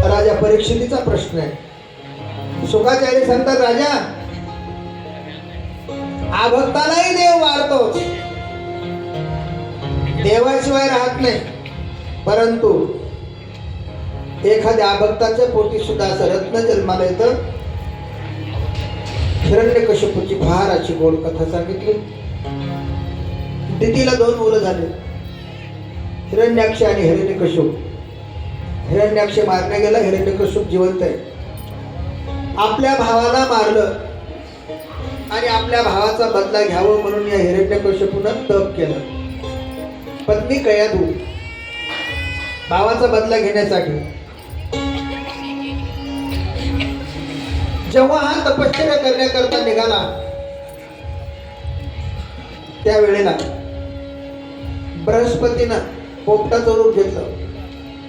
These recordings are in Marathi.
राजा परीक्षितीचा प्रश्न आहे. शुकाचार्य सांगतात, राजा अभक्तालाही देव मारतो, देवाशिवाय राहत नाही, परंतु एखाद्या अभक्ताच्या पोटी सुद्धा असं रत्न जन्माला येतं. हिरण्यकश्यपूची फार अशी गोड कथा सांगितली. दितीला 2 मुलं झाले, हिरण्याक्ष आणि हिरण्यकश्यप. हिरण्याक्ष मारण्या गेला, हिरण्यकश्यप जिवंत आहे. आपल्या भावाला मारलं आणि आपल्या भावाचा बदला घ्यावं म्हणून या हिरण्यकश्यपूनं तप केलं. पत्नी कयाधू भावाचा बदला घेण्यासाठी जेव्हा हा तपश्चर्या करण्याकरता निघाला, त्यावेळेला बृहस्पतीनं पोपटाचं रूप घेतलं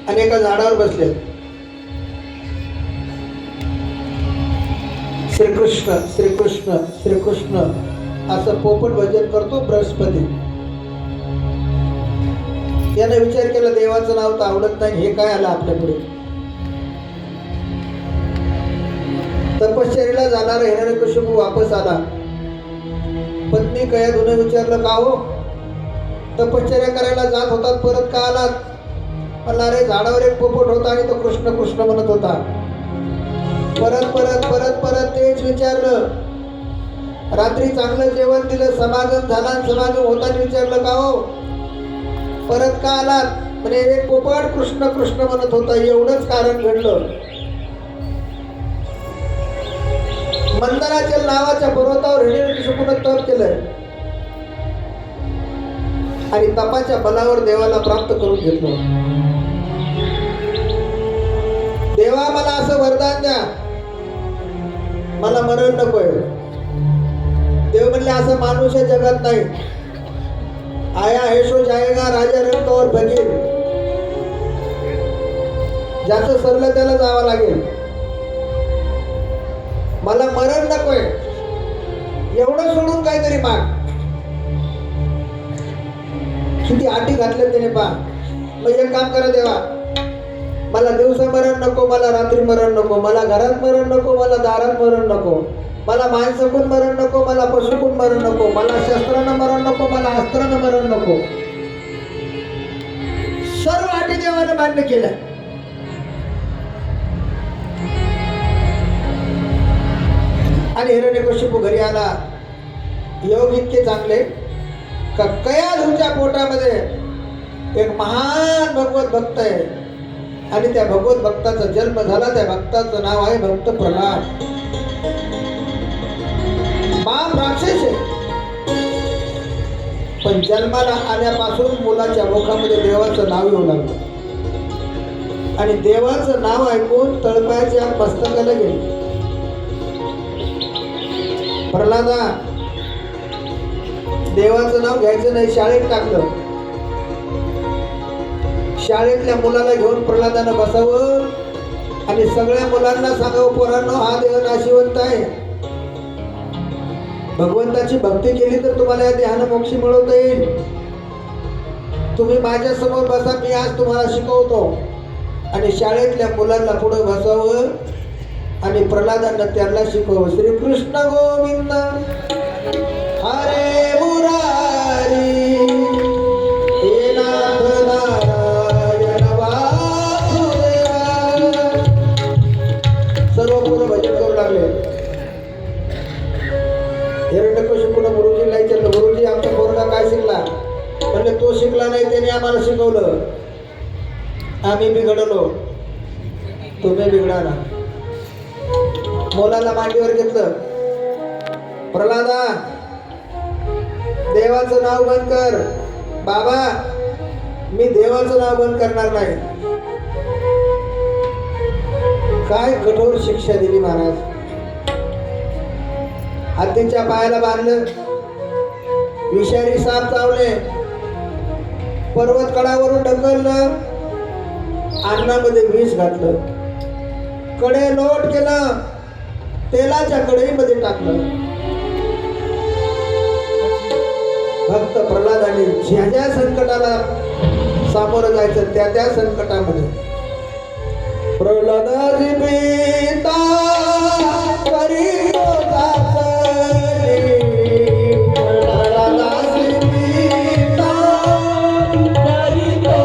आणि एका झाडावर बसले. श्रीकृष्ण श्रीकृष्ण श्रीकृष्ण असं पोपट भजन करतो बृहस्पती. याने विचार केला, देवाचं नाव तर आवडत नाही, हे काय आलं आपल्या पुढे. तपश्चर्याला जाणारा हिरण्यकश्यपू वापस आला. पत्नी कयाधूने विचारलं, का हो तपश्चर्या करायला जात होतात, परत का आलात? म्हणला, अरे झाडावर एक पोपट होता आणि तो कृष्ण कृष्ण म्हणत होता. परत परत परत परत तेच विचारलं. रात्री चांगलं जेवण दिलं, समागम झाला, समागम होताना विचारलं, का हो परत का आलात? म्हणजे एक पोपट कृष्ण कृष्ण म्हणत होता, एवढंच कारण घडलं. मंदराचल नावाच्या पर्वतावर हिरण्यकश्यपूने तप केलंय आणि तपाच्या बलावर देवाला प्राप्त करून घेतलं. देवा मला असं वरदान द्या, मला मरण नकोय. देव म्हणले, असं माणूस या जगात नाही. आया हेशो जाएगा राजा रंग और भगीर. ज्याचं सरलं त्याला जावं लागेल. मला मरण नकोय, एवढं सोडून काहीतरी माग. किती आटी घातले त्याने पा. मग एक काम करा देवा, मला दिवसा मरण नको, मला रात्री मरण नको, मला घरात मरण नको, मला दारात मरण नको, मला माणसाकून मरण नको, मला पशुकून मरण नको, मला शस्त्रानं मरण नको, मला अस्त्रानं मरण नको. सर्व अटी देवाने मान्य केल्या. आणि हिरण्यकश्यपू घरी आला. योग इतके चांगले का कयाधूच्या पोटामध्ये एक महान भगवत भक्त आहे आणि त्या भगवत भक्ताचा जन्म झाला. त्या भक्ताचं नाव आहे भक्त प्रल्हाद. बाप राक्षस आहे, पण जन्माला आल्यापासून मुलाच्या मुखामध्ये देवाचं नाव येऊ लागलं आणि देवाचं नाव ऐकून तळपायाच्या मस्तकाला गेले. प्रल्हादा, देवाचं नाव घ्यायचं नाही, शाळेत टाकलं. शाळेतल्या मुलाला घेऊन प्रल्हादानं बसावं आणि सगळ्या मुलांना सांगावं, पोरांनो, हा देह नाशिवंत आहे. भगवंताची भक्ती केली तर तुम्हाला या देहानं मोक्ष मिळवता येईल. तुम्ही माझ्या समोर बसा, मी आज तुम्हाला शिकवतो. आणि शाळेतल्या मुलांना पुढे बसावं आणि प्रल्हादानं त्यांना शिकवलं, श्रीकृष्ण गोविंद हरे मुरारी हे नाथ नारायण वासुदेवा. सर्व पोरं भजन करू लागले. हिरण्यकश्यपूने गुरुजींना विचारलं, गुरुजी आमचा पोरगा काय शिकला? म्हणजे तो शिकला नाही, त्याने आम्हाला शिकवलं. आम्ही बिघडलो, तुम्ही बिघडा ना. मुलाला मांडीवर घेतलं. प्रल्हादा, देवाचं नाव बंद कर. बाबा, मी देवाचं नाव बंद करणार नाही. काय कठोर शिक्षा दिली महाराज. हत्तीच्या पायाला बांधलं, विषारी साप चावले, पर्वत कडावरून ढकललं, अन्नामध्ये विष घातलं, कडे लोट केलं, तेलाच्या कढईमध्ये टाकलं. भक्त प्रल्हादाने ज्या संकटाला सामोरं जायचं त्या संकटामध्ये प्रल्हादाची पिता करीतो दासनी, प्रल्हादाची पिता करीतो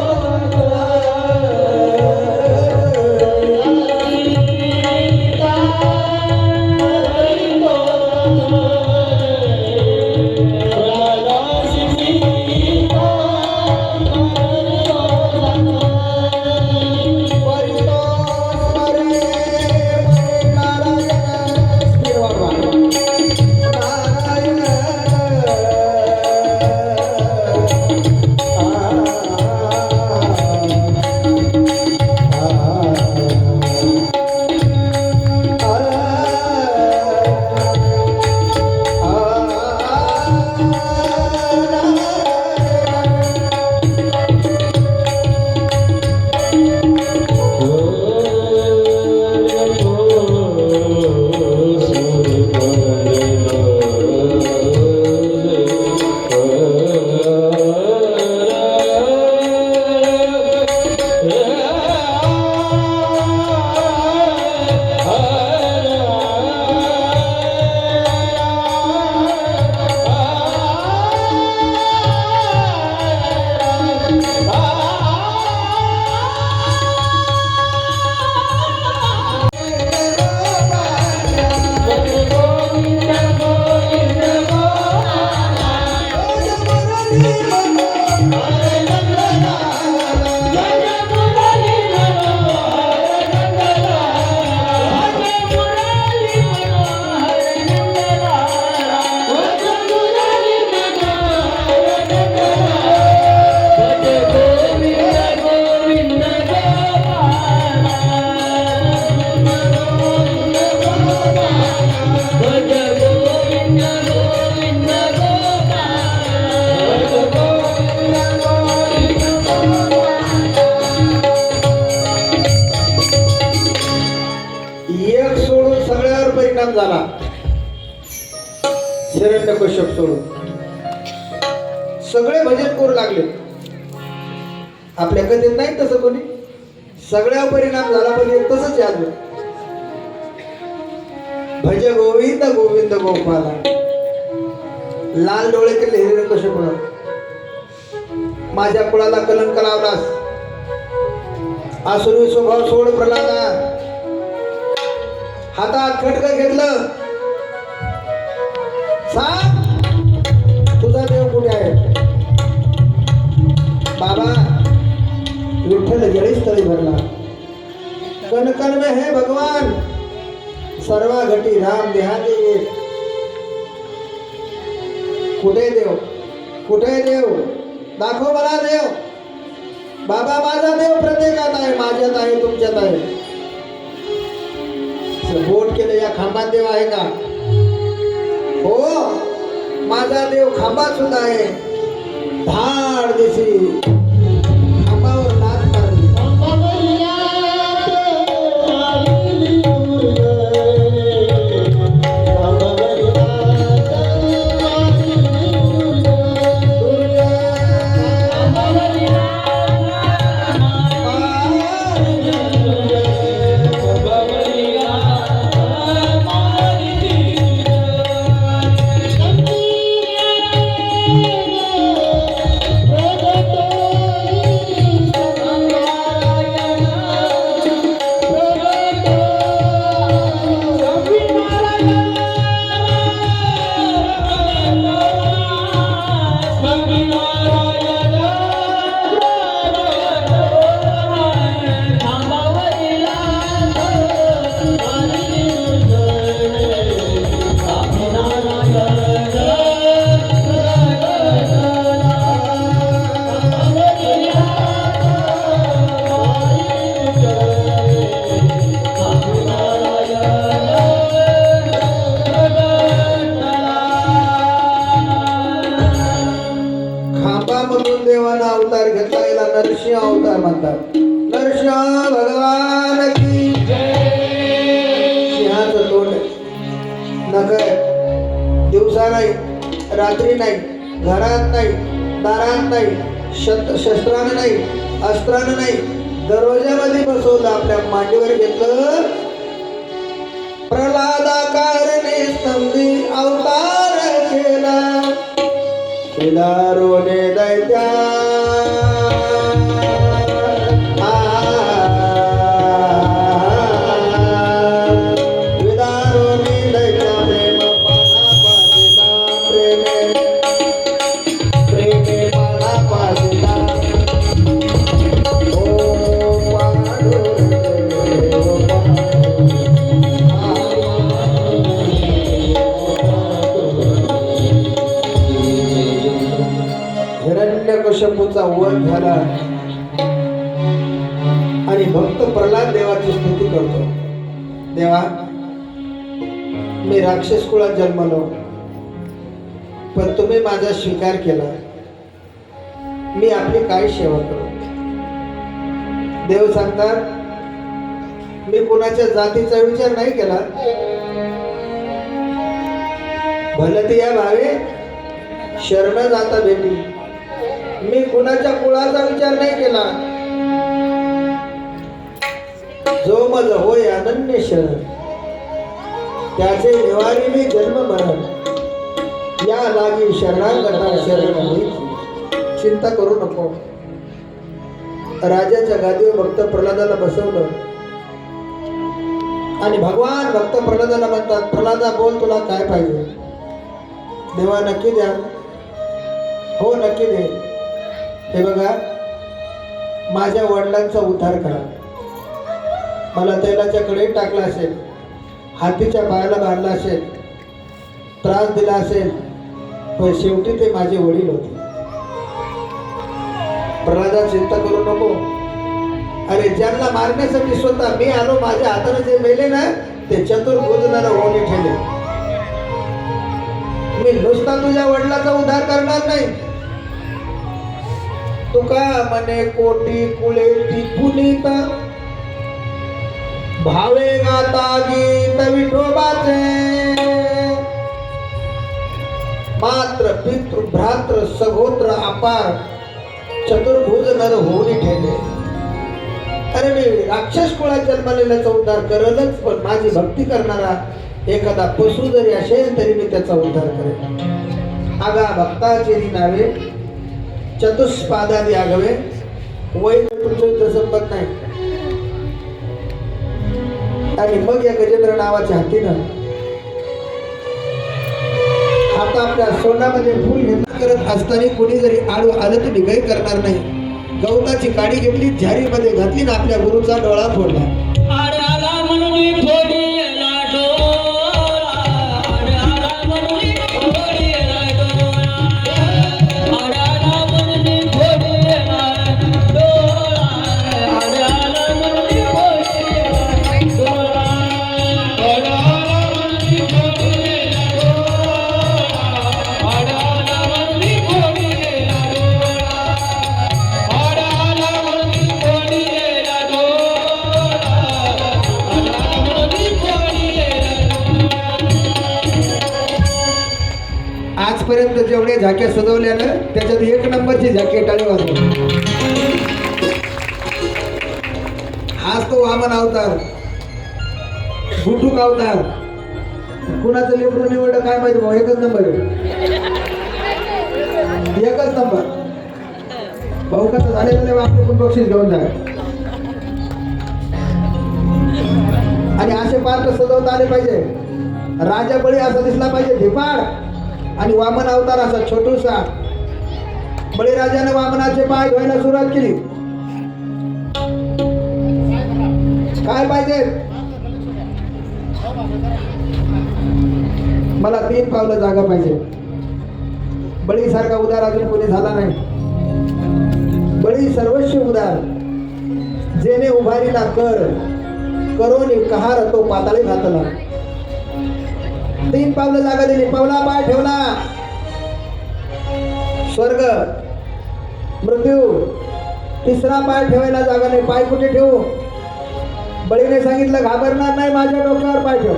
झाला. हिरण्यकश्यप सोडून सगळे भजन करू लागले. आपल्या कथेत नाही तसं कोणी, सगळ्या परिणाम झाला, पण एक तसंच याद भज गोविंद गोविंद गोपाला. लाल डोळे केले हिरण्यकश्यप, माझ्या कुळाला कलंक लावलास, आसुरी स्वभाव सोड प्रल्हादा. हातात खटक घेतलं, सांग तुझा देव कुठे आहे? बाबा विठ्ठल जळीस्थळी भरला. कण कण में है भगवान, सर्वा घटी राम देहाते एक. कुठे देव, कुठे देव, दाखव मला देव. बाबा माझा देव प्रत्येकात आहे, माझ्यात आहे, तुमच्यात आहे. बोट केलं या खांबात देव आहे का? हो, माझा देव खांबात सुद्धा आहे. धाड दिसी खांबावर लाथ मारली. Oh नरसिंह अवतार म्हणतात. नरसिंह भगवान की सिंहाचं तोंड नगर, दिवसा नाही, रात्री नाही, घरात नाही, दारात नाही, शस्त्रानं नाही, अस्त्रानं नाही, दरवाजामध्ये बसवलं, आपल्या मांडीवर घेतलं. प्रल्हादाकारने स्तंभी अवतार केला, विदारोने दैत्या हिरण्यकश्यपूचा वध झाला आणि भक्त प्रल्हाद देवाची स्तुती करतो. देवा, मी राक्षस कुळात जन्मलो, पण तुम्ही माझा स्वीकार केला, मी आपली काय सेवा करू? देव सांगतात, मी कुणाच्या जातीचा विचार नाही केला, भलती या भावे शरण जाता भेटी. मी कुणाच्या कुळाचा विचार नाही केला, जो मज होय अनन्य शरण, त्याचे निवारी मी जन्म मरण, या लागी शरणागता शरण होईल. चिंता करू नको. राजाच्या गादीवर भक्त प्रल्हादाला बसवलं आणि भगवान भक्त प्रल्हादाला म्हणतात, प्रल्हादा बोल, तुला काय पाहिजे? देवा नक्की द्या. हो नक्की दे. हे बघा, माझ्या वडिलांचा उद्धार करा. मला तैलाच्या कडेत टाकला असेल, हातीच्या पायाला बांधला असेल, त्रास दिला असेल, पण शेवटी ते माझे वडील होते. प्रल्हादा चिंता करू नको. अरे ज्यांना मारण्यासाठी स्वतः मी आलो, माझ्या हाताने जे मेले ना, ते चतुर्भुजनाला होणे ठेवले. मी नुसता तुझ्या वडिलाचा उद्धार करणार नाही. तुका मने कोटी कुळे ती पुनीत, भावे गाता गीत विठोबाचे, मात्र पितृ भ्रातृ सगोत्र अपार, चतुर्भुज नर होऊन ठेवले. अरे मी राक्षस कुळात जन्मलेल्याचा उद्धार करेलच, पण माझी भक्ती करणारा एखादा पशु जरी असेल तरी मी त्याचा उद्धार करेल. आगा भक्ताचे नावे चतुष्पादादी आगवे, वय तुमचं संपत नाही. आणि मग या गजेंद्र नावाच्या हातीनं आता आपल्या सोंडामध्ये फुल घेतला करत असताना कोणी जरी आडू आलं तर निघाई करणार नाही. गवताची काडी घेतली, झारीमध्ये घातली ना आपल्या गुरुचा डोळा फोडला. आजपर्यंत जेवढे झाक्या सजवल्या ना, त्याच्यात एक नंबरची झाकी टाळी वाजली. हाच तो वामन अवतार, गुटूक अवतार. कुणाचं लेकरू निवडलं काय माहिती भाऊ? एकच नंबर, एकच नंबर. भाऊ कसं झालेलं नाही, आपलं पण बक्षीस घेऊन जा. आणि असे पार्ट सजवता आले पाहिजे. राजा बळी असा दिसला पाहिजे धिपाड, आणि वामन अवतार असा छोटूसा. बळीराजाने वामनाचे पाय धुवायला सुरुवात केली. काय पाहिजे? मला 3 पावलं जागा पाहिजे. बळीसारखा उदार अजून कोणी झाला नाही. बळी सर्वस्व उदार, जेने उभारीला कर, करोनी कहार तो पाताळी घातला. 3 पावलं जागा दिली. पावला पाय ठेवला, स्वर्ग, मृत्यू, तिसरा पाय ठेवायला जागा नाही. पाय कुठे ठेवू? बळीने सांगितलं घाबरणार नाही, माझ्या डोक्यावर पाय ठेव.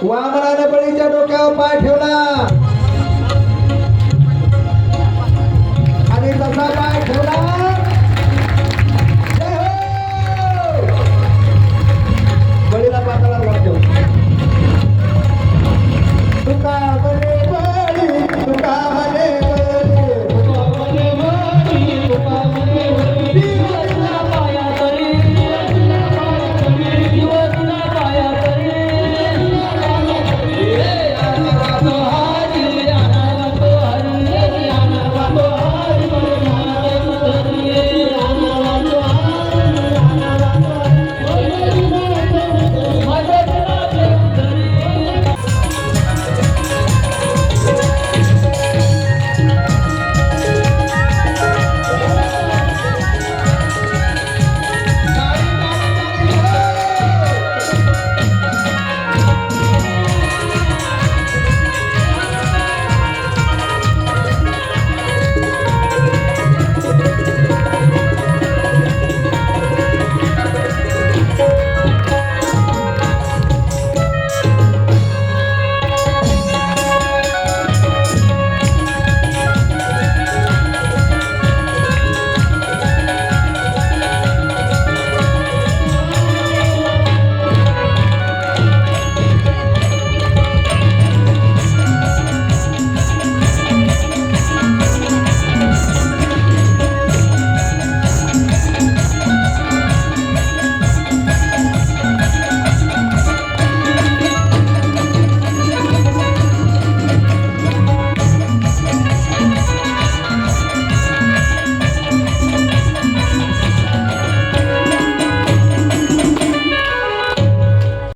वामनानं बळीच्या डोक्यावर पाय ठेवला आणि तसा पाय ठेवला. जय हो! बळीला पाताळात वाटतो.